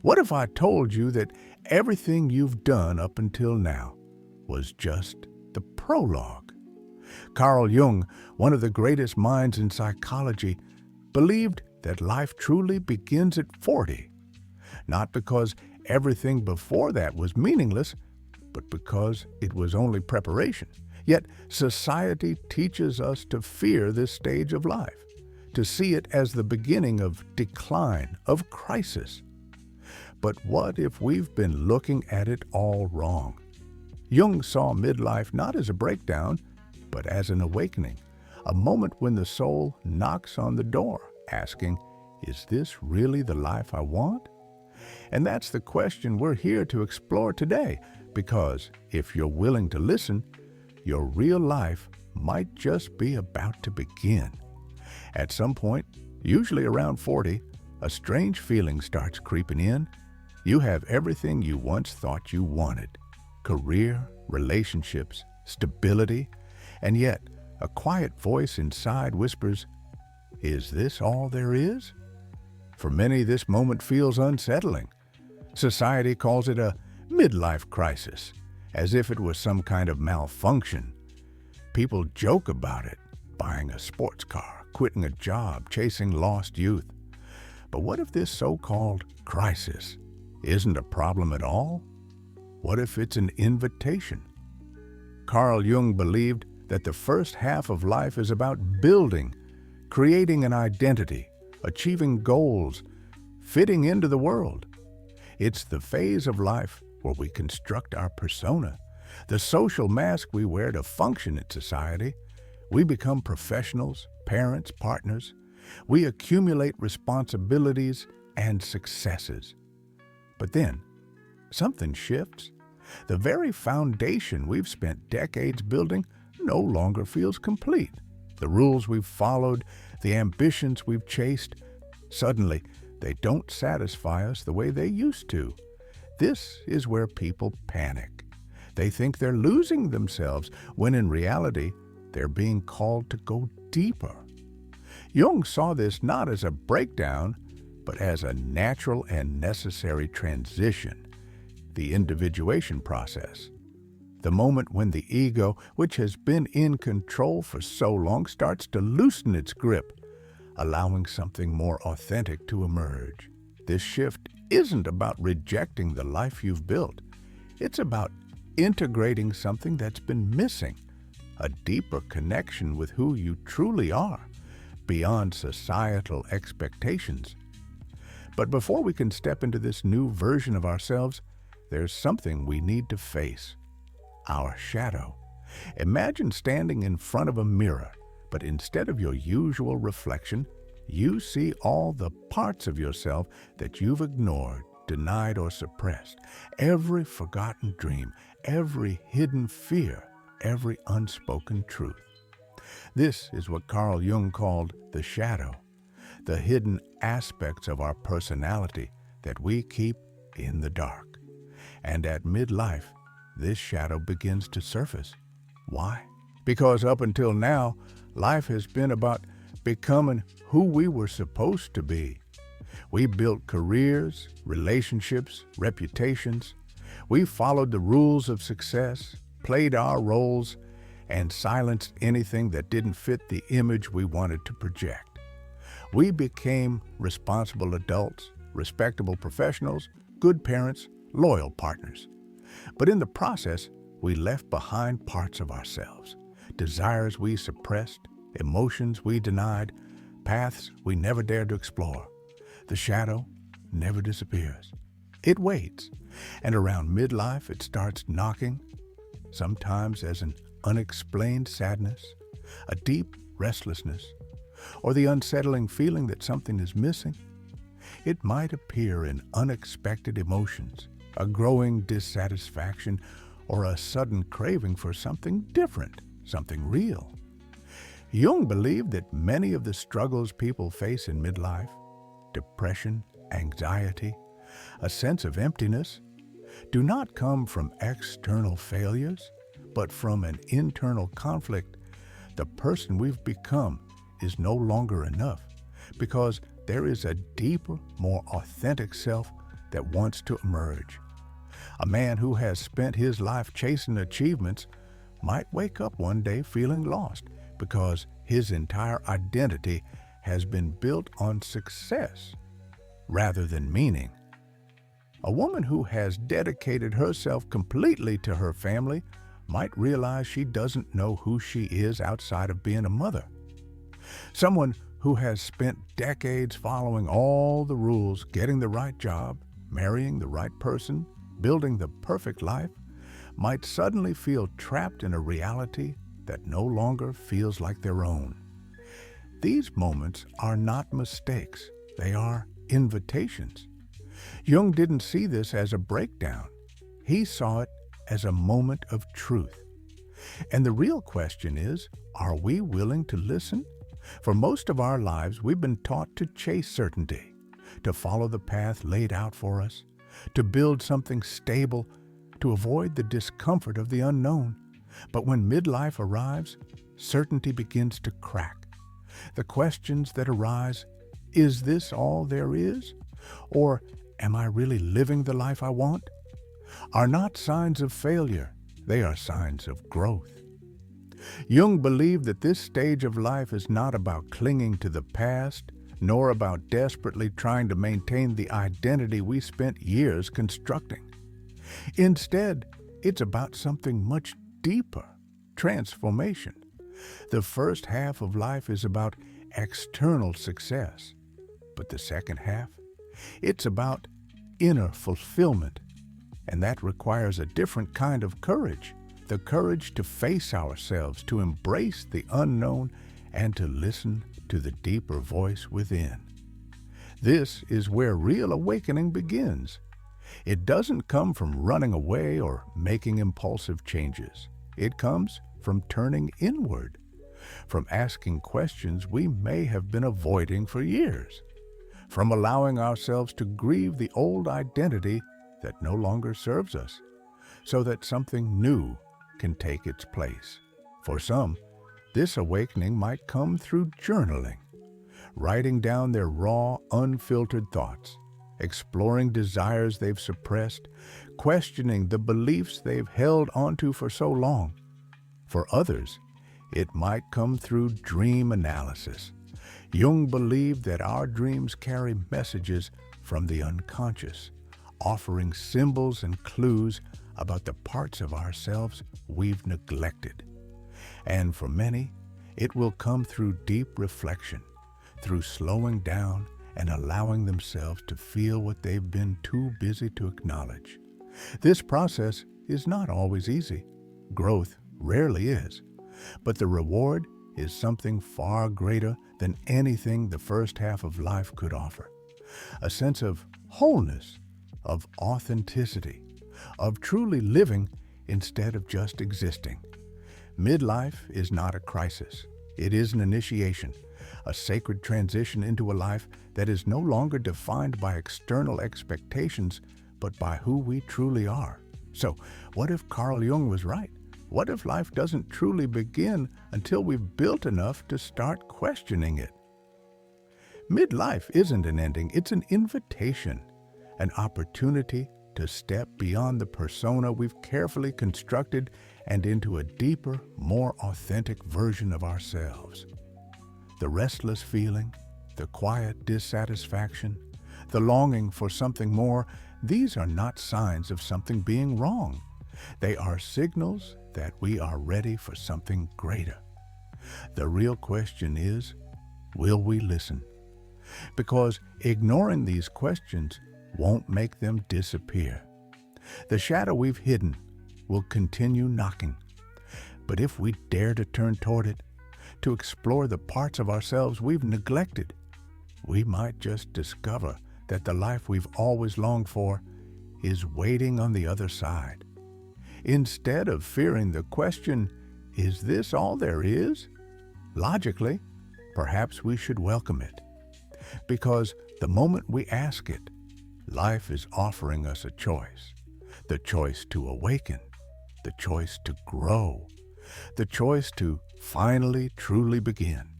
What if I told you that everything you've done up until now was just the prologue? Carl Jung, one of the greatest minds in psychology, believed that life truly begins at 40, not because everything before that was meaningless, but because it was only preparation. Yet society teaches us to fear this stage of life, to see it as the beginning of decline, of crisis. But what if we've been looking at it all wrong? Jung saw midlife not as a breakdown, but as an awakening, a moment when the soul knocks on the door, asking, "Is this really the life I want?" And that's the question we're here to explore today, because if you're willing to listen, your real life might just be about to begin. At some point, usually around 40, a strange feeling starts creeping in. You have everything you once thought you wanted: career, relationships, stability, and yet a quiet voice inside whispers, "Is this all there is?" For many, this moment feels unsettling. Society calls it a midlife crisis, as if it was some kind of malfunction. People joke about it: buying a sports car, quitting a job, chasing lost youth. But what if this so-called crisis isn't a problem at all? What if it's an invitation? Carl Jung believed that the first half of life is about building, creating an identity, achieving goals, fitting into the world. It's the phase of life where we construct our persona, the social mask we wear to function in society. We become professionals, parents, partners. We accumulate responsibilities and successes. But then, something shifts. The very foundation we've spent decades building no longer feels complete. The rules we've followed, the ambitions we've chased, suddenly they don't satisfy us the way they used to. This is where people panic. They think they're losing themselves, when in reality, they're being called to go deeper. Jung saw this not as a breakdown, but as a natural and necessary transition, the individuation process. The moment when the ego, which has been in control for so long, starts to loosen its grip, allowing something more authentic to emerge. This shift isn't about rejecting the life you've built. It's about integrating something that's been missing, a deeper connection with who you truly are, beyond societal expectations. But before we can step into this new version of ourselves, there's something we need to face: our shadow. Imagine standing in front of a mirror, but instead of your usual reflection, you see all the parts of yourself that you've ignored, denied, or suppressed. Every forgotten dream, every hidden fear, every unspoken truth. This is what Carl Jung called the shadow, the hidden aspects of our personality that we keep in the dark. And at midlife, this shadow begins to surface. Why? Because up until now, life has been about becoming who we were supposed to be. We built careers, relationships, reputations. We followed the rules of success, played our roles, and silenced anything that didn't fit the image we wanted to project. We became responsible adults, respectable professionals, good parents, loyal partners. But in the process, we left behind parts of ourselves, desires we suppressed, emotions we denied, paths we never dared to explore. The shadow never disappears. It waits, and around midlife it starts knocking, sometimes as an unexplained sadness, a deep restlessness, or the unsettling feeling that something is missing. It might appear in unexpected emotions, a growing dissatisfaction, or a sudden craving for something different, something real. Jung believed that many of the struggles people face in midlife, depression, anxiety, a sense of emptiness, do not come from external failures, but from an internal conflict. The person we've become is no longer enough, because there is a deeper, more authentic self that wants to emerge. A man who has spent his life chasing achievements might wake up one day feeling lost because his entire identity has been built on success rather than meaning. A woman who has dedicated herself completely to her family might realize she doesn't know who she is outside of being a mother. Someone who has spent decades following all the rules, getting the right job, marrying the right person, building the perfect life, might suddenly feel trapped in a reality that no longer feels like their own. These moments are not mistakes, they are invitations. Jung didn't see this as a breakdown. He saw it as a moment of truth. And the real question is, are we willing to listen? For most of our lives, we've been taught to chase certainty, to follow the path laid out for us, to build something stable, to avoid the discomfort of the unknown. But when midlife arrives, certainty begins to crack. The questions that arise, is this all there is? Or am I really living the life I want? Are not signs of failure, they are signs of growth. Jung believed that this stage of life is not about clinging to the past, nor about desperately trying to maintain the identity we spent years constructing. Instead, it's about something much deeper, transformation. The first half of life is about external success, but the second half, it's about inner fulfillment, and that requires a different kind of courage, the courage to face ourselves, to embrace the unknown, and to listen to the deeper voice within. This is where real awakening begins. It doesn't come from running away or making impulsive changes. It comes from turning inward, from asking questions we may have been avoiding for years, from allowing ourselves to grieve the old identity that no longer serves us, so that something new can take its place. For some, this awakening might come through journaling, writing down their raw, unfiltered thoughts, exploring desires they've suppressed, questioning the beliefs they've held onto for so long. For others, it might come through dream analysis. Jung believed that our dreams carry messages from the unconscious, offering symbols and clues about the parts of ourselves we've neglected. And for many, it will come through deep reflection, through slowing down and allowing themselves to feel what they've been too busy to acknowledge. This process is not always easy. Growth rarely is. But the reward is something far greater than anything the first half of life could offer. A sense of wholeness, of authenticity, of truly living instead of just existing. Midlife is not a crisis. It is an initiation, a sacred transition into a life that is no longer defined by external expectations, but by who we truly are. So, what if Carl Jung was right? What if life doesn't truly begin until we've built enough to start questioning it? Midlife isn't an ending, it's an invitation, an opportunity to step beyond the persona we've carefully constructed and into a deeper, more authentic version of ourselves. The restless feeling, the quiet dissatisfaction, the longing for something more, these are not signs of something being wrong. They are signals that we are ready for something greater. The real question is, will we listen? Because ignoring these questions won't make them disappear. The shadow we've hidden will continue knocking. But if we dare to turn toward it, to explore the parts of ourselves we've neglected, we might just discover that the life we've always longed for is waiting on the other side. Instead of fearing the question, is this all there is? Logically, perhaps we should welcome it. Because the moment we ask it, life is offering us a choice. The choice to awaken, the choice to grow, the choice to finally truly begin.